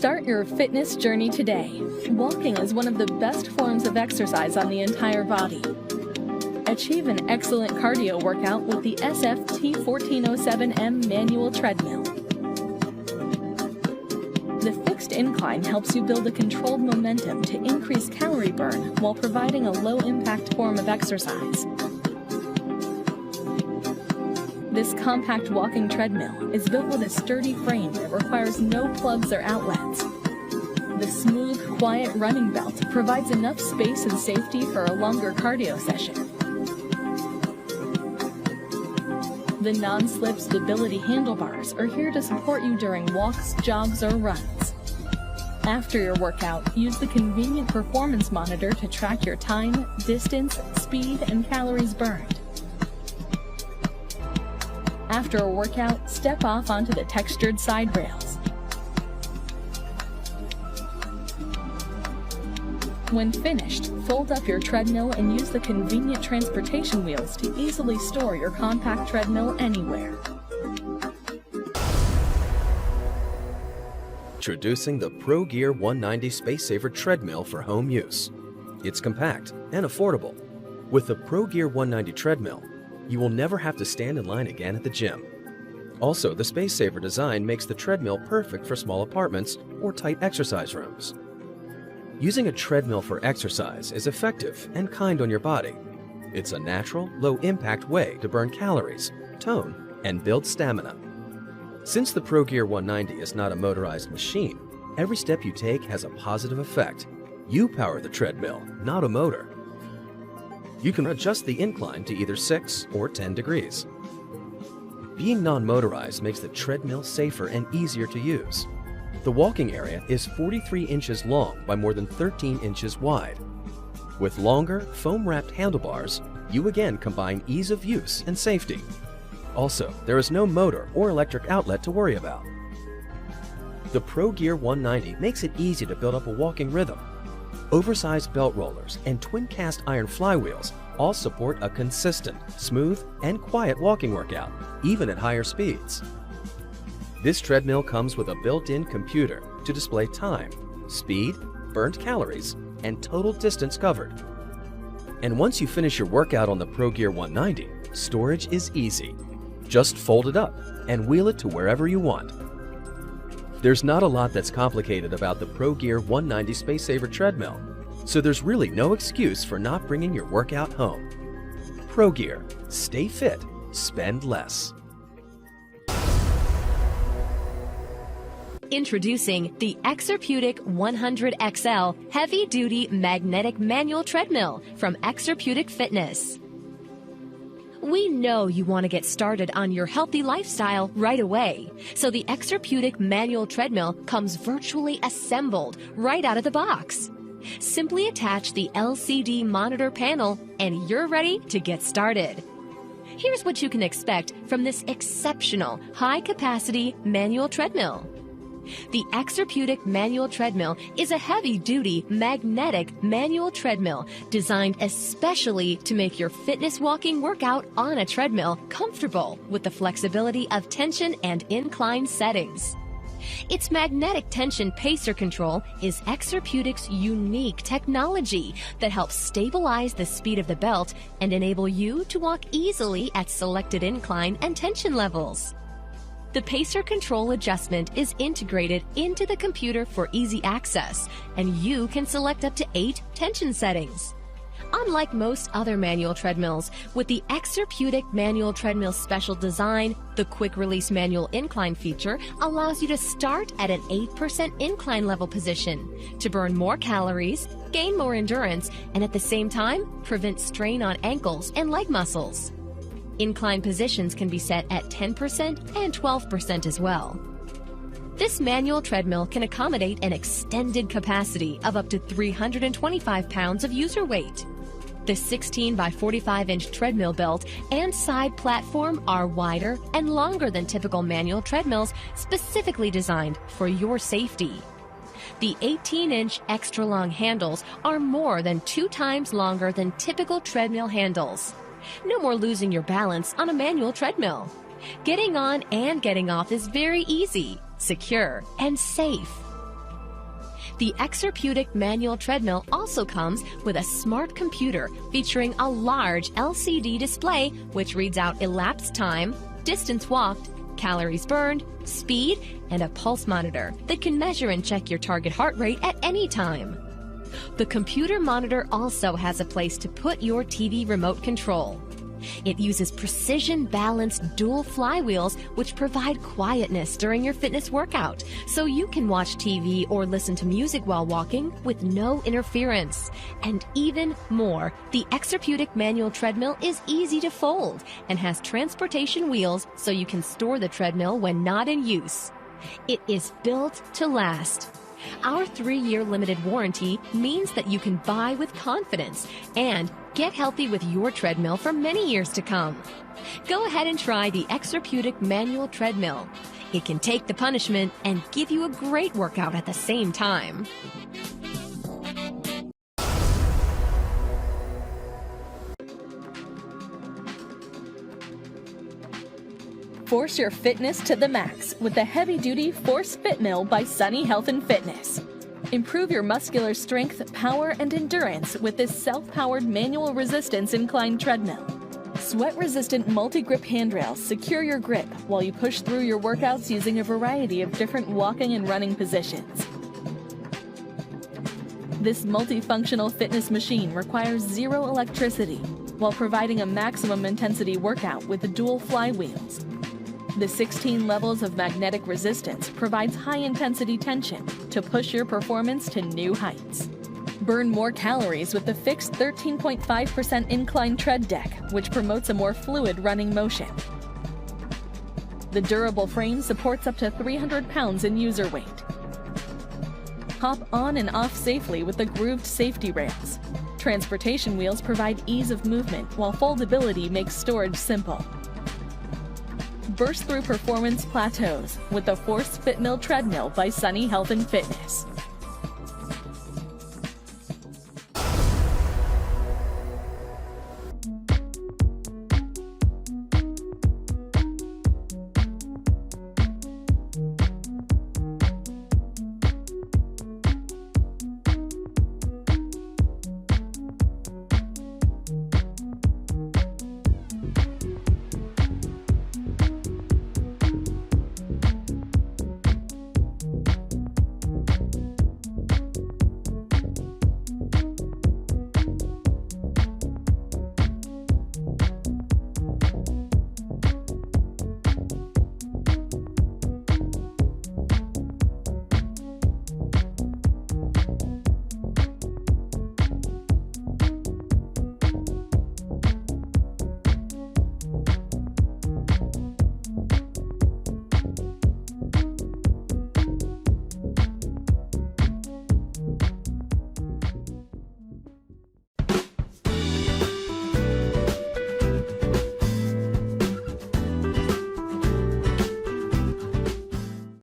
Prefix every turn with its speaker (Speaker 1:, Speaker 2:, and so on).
Speaker 1: Start your fitness journey today. Walking is one of the best forms of exercise on the entire body. Achieve an excellent cardio workout with the SFT1407M Manual Treadmill. The fixed incline helps you build a controlled momentum to increase calorie burn while providing a low-impact form of exercise. This compact walking treadmill is built with a sturdy frame that requires no plugs or outlets. The smooth, quiet running belt provides enough space and safety for a longer cardio session. The non-slip stability handlebars are here to support you during walks, jogs, or runs. After your workout, use the convenient performance monitor to track your time, distance, speed, and calories burned. After a workout, step off onto the textured side rails. When finished, fold up your treadmill and use the convenient transportation wheels to easily store your compact treadmill anywhere.
Speaker 2: Introducing the ProGear 190 Space Saver Treadmill for home use. It's compact and affordable. With the ProGear 190 Treadmill, you will never have to stand in line again at the gym. Also, the Space Saver design makes the treadmill perfect for small apartments or tight exercise rooms. Using a treadmill for exercise is effective and kind on your body. It's a natural, low-impact way to burn calories, tone, and build stamina. Since the ProGear 190 is not a motorized machine, every step you take has a positive effect. You power the treadmill, not a motor. You can adjust the incline to either 6 or 10 degrees. Being non-motorized makes the treadmill safer and easier to use. The walking area is 43 inches long by more than 13 inches wide. With longer, foam-wrapped handlebars, you again combine ease of use and safety. Also, there is no motor or electric outlet to worry about. The ProGear 190 makes it easy to build up a walking rhythm. Oversized belt rollers and twin cast iron flywheels all support a consistent, smooth, and quiet walking workout, even at higher speeds. This treadmill comes with a built-in computer to display time, speed, burned calories, and total distance covered. And once you finish your workout on the ProGear 190, storage is easy. Just fold it up and wheel it to wherever you want. There's not a lot that's complicated about the ProGear 190 Space Saver Treadmill, so there's really no excuse for not bringing your workout home. ProGear. Stay fit, spend less.
Speaker 3: Introducing the Exerpeutic 100XL Heavy-Duty Magnetic Manual Treadmill from Exerpeutic Fitness. We know you want to get started on your healthy lifestyle right away, so the Exerpeutic Manual Treadmill comes virtually assembled right out of the box. Simply attach the LCD monitor panel and you're ready to get started. Here's what you can expect from this exceptional high-capacity manual treadmill. The Exerpeutic Manual Treadmill is a heavy-duty magnetic manual treadmill designed especially to make your fitness walking workout on a treadmill comfortable with the flexibility of tension and incline settings. Its magnetic tension pacer control is Exerpeutic's unique technology that helps stabilize the speed of the belt and enable you to walk easily at selected incline and tension levels. The pacer control adjustment is integrated into the computer for easy access, and you can select up to 8 tension settings. Unlike most other manual treadmills, with the Exerpeutic Manual Treadmill special design, the quick release manual incline feature allows you to start at an 8% incline level position to burn more calories, gain more endurance, and at the same time, prevent strain on ankles and leg muscles. Incline positions can be set at 10% and 12% as well. This manual treadmill can accommodate an extended capacity of up to 325 pounds of user weight. The 16 by 45 inch treadmill belt and side platform are wider and longer than typical manual treadmills, specifically designed for your safety. The 18-inch extra long handles are more than 2 times longer than typical treadmill handles. No more losing your balance on a manual treadmill. Getting on and getting off is very easy, secure, and safe. The Exerpeutic Manual Treadmill also comes with a smart computer featuring a large LCD display which reads out elapsed time, distance walked, calories burned, speed, and a pulse monitor that can measure and check your target heart rate at any time. The computer monitor also has a place to put your TV remote control. It uses precision-balanced dual flywheels which provide quietness during your fitness workout, so you can watch TV or listen to music while walking with no interference. And even more, the Exerpeutic Manual Treadmill is easy to fold and has transportation wheels so you can store the treadmill when not in use. It is built to last. Our 3-year limited warranty means that you can buy with confidence and get healthy with your treadmill for many years to come. Go ahead and try the Exerpeutic Manual Treadmill. It can take the punishment and give you a great workout at the same time.
Speaker 1: Force your fitness to the max with the heavy-duty Force Treadmill by Sunny Health and Fitness. Improve your muscular strength, power, and endurance with this self-powered manual resistance incline treadmill. Sweat-resistant multi-grip handrails secure your grip while you push through your workouts using a variety of different walking and running positions. This multifunctional fitness machine requires zero electricity while providing a maximum intensity workout with the dual flywheels. The 16 levels of magnetic resistance provides high-intensity tension to push your performance to new heights. Burn more calories with the fixed 13.5% incline tread deck, which promotes a more fluid running motion. The durable frame supports up to 300 pounds in user weight. Hop on and off safely with the grooved safety rails. Transportation wheels provide ease of movement, while foldability makes storage simple. Burst through performance plateaus with the Force Treadmill by Sunny Health and Fitness.